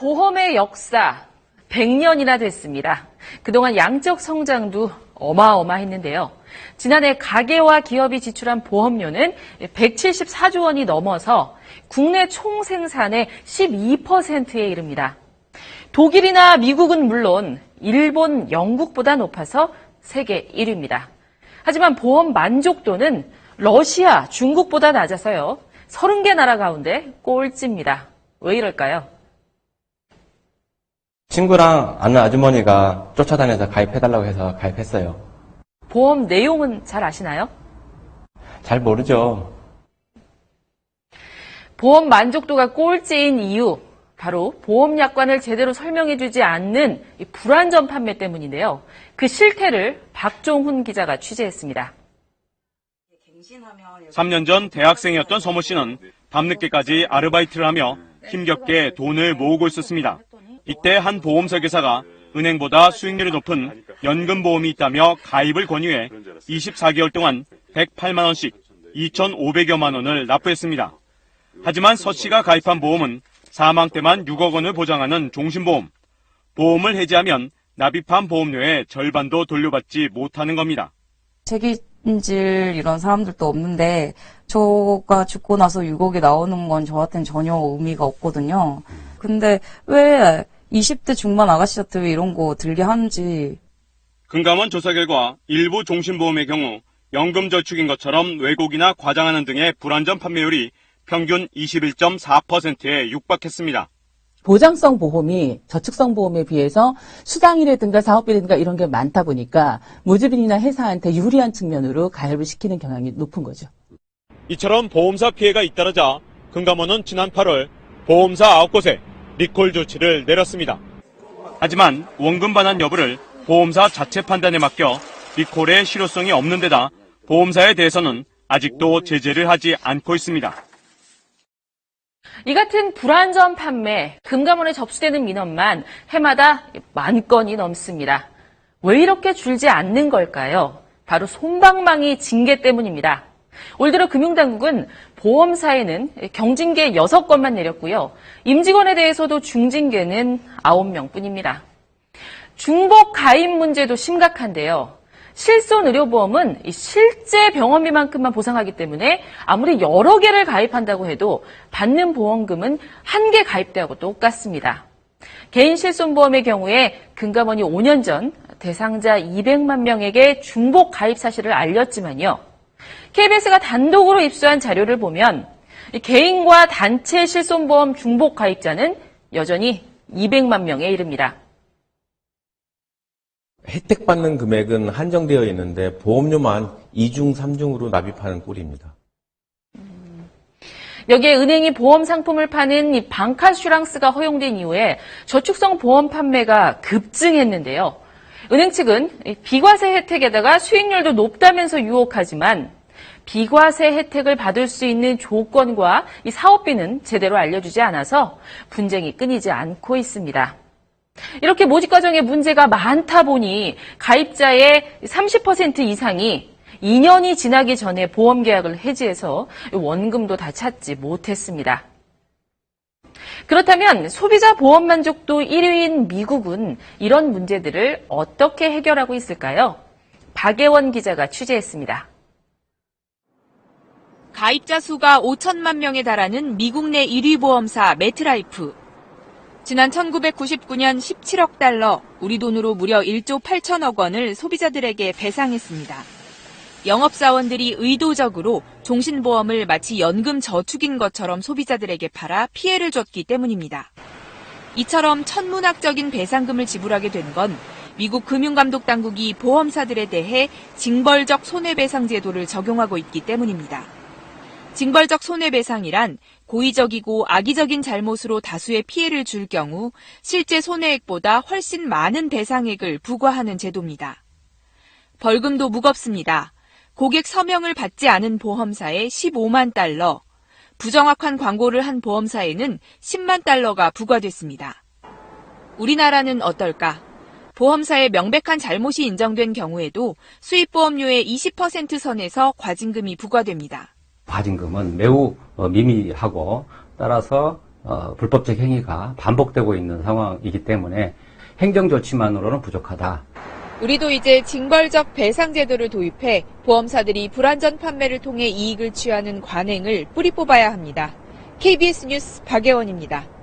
보험의 역사 100년이나 됐습니다. 그동안 양적 성장도 어마어마했는데요. 지난해 가계와 기업이 지출한 보험료는 174조 원이 넘어서 국내 총생산의 12%에 이릅니다. 독일이나 미국은 물론 일본, 영국보다 높아서 세계 1위입니다. 하지만 보험 만족도는 러시아, 중국보다 낮아서요. 30개 나라 가운데 꼴찌입니다. 왜 이럴까요? 친구랑 아는 아주머니가 쫓아다녀서 가입해달라고 해서 가입했어요. 보험 내용은 잘 아시나요? 잘 모르죠. 보험 만족도가 꼴찌인 이유, 바로 보험 약관을 제대로 설명해주지 않는 이 불안전 판매 때문인데요. 그 실태를 박종훈 기자가 취재했습니다. 3년 전 대학생이었던 서모 씨는 밤늦게까지 아르바이트를 하며 힘겹게 돈을 모으고 있었습니다. 이때 한 보험 설계사가 은행보다 수익률이 높은 연금보험이 있다며 가입을 권유해 24개월 동안 108만 원씩 2,500여만 원을 납부했습니다. 하지만 서 씨가 가입한 보험은 사망 때만 6억 원을 보장하는 종신보험. 보험을 해지하면 납입한 보험료의 절반도 돌려받지 못하는 겁니다. 책임질 이런 사람들도 없는데 저가 죽고 나서 6억이 나오는 건 저한테는 전혀 의미가 없거든요. 근데 왜 20대 중반 아가씨한테 왜 이런 거 들게 하는지. 금감원 조사 결과 일부 종신보험의 경우 연금저축인 것처럼 왜곡이나 과장하는 등의 불안전 판매율이 평균 21.4%에 육박했습니다. 보장성 보험이 저축성 보험에 비해서 수당이라든가 사업비라든가 이런 게 많다 보니까 무주빈이나 회사한테 유리한 측면으로 가입을 시키는 경향이 높은 거죠. 이처럼 보험사 피해가 잇따르자 금감원은 지난 8월 보험사 9곳에 리콜 조치를 내렸습니다. 하지만 원금 반환 여부를 보험사 자체 판단에 맡겨 리콜의 실효성이 없는 데다 보험사에 대해서는 아직도 제재를 하지 않고 있습니다. 이 같은 불안전 판매, 금감원에 접수되는 민원만 해마다 10,000건이 넘습니다. 왜 이렇게 줄지 않는 걸까요? 바로 솜방망이 징계 때문입니다. 올 들어 금융당국은 보험사에는 경징계 6건만 내렸고요. 임직원에 대해서도 중징계는 9명뿐입니다. 중복 가입 문제도 심각한데요. 실손의료보험은 실제 병원비만큼만 보상하기 때문에 아무리 여러 개를 가입한다고 해도 받는 보험금은 한 개 가입대하고 똑같습니다. 개인 실손보험의 경우에 금감원이 5년 전 대상자 200만 명에게 중복 가입 사실을 알렸지만요. KBS가 단독으로 입수한 자료를 보면 개인과 단체 실손보험 중복 가입자는 여전히 200만 명에 이릅니다. 혜택 받는 금액은 한정되어 있는데 보험료만 2중, 3중으로 납입하는 꼴입니다. 여기에 은행이 보험 상품을 파는 이 방카슈랑스가 허용된 이후에 저축성 보험 판매가 급증했는데요. 은행 측은 비과세 혜택에다가 수익률도 높다면서 유혹하지만 비과세 혜택을 받을 수 있는 조건과 이 사업비는 제대로 알려주지 않아서 분쟁이 끊이지 않고 있습니다. 이렇게 모집 과정에 문제가 많다 보니 가입자의 30% 이상이 2년이 지나기 전에 보험 계약을 해지해서 원금도 다 찾지 못했습니다. 그렇다면 소비자 보험 만족도 1위인 미국은 이런 문제들을 어떻게 해결하고 있을까요? 박예원 기자가 취재했습니다. 가입자 수가 5천만 명에 달하는 미국 내 1위 보험사 메트라이프. 지난 1999년 17억 달러, 우리 돈으로 무려 1조 8천억 원을 소비자들에게 배상했습니다. 영업사원들이 의도적으로 종신보험을 마치 연금 저축인 것처럼 소비자들에게 팔아 피해를 줬기 때문입니다. 이처럼 천문학적인 배상금을 지불하게 된 건 미국 금융감독당국이 보험사들에 대해 징벌적 손해배상 제도를 적용하고 있기 때문입니다. 징벌적 손해배상이란 고의적이고 악의적인 잘못으로 다수의 피해를 줄 경우 실제 손해액보다 훨씬 많은 배상액을 부과하는 제도입니다. 벌금도 무겁습니다. 고객 서명을 받지 않은 보험사에 15만 달러, 부정확한 광고를 한 보험사에는 10만 달러가 부과됐습니다. 우리나라는 어떨까? 보험사의 명백한 잘못이 인정된 경우에도 수입보험료의 20% 선에서 과징금이 부과됩니다. 과징금은 매우 미미하고 따라서 불법적 행위가 반복되고 있는 상황이기 때문에 행정 조치만으로는 부족하다. 우리도 이제 징벌적 배상 제도를 도입해 보험사들이 불안전 판매를 통해 이익을 취하는 관행을 뿌리 뽑아야 합니다. KBS 뉴스 박예원입니다.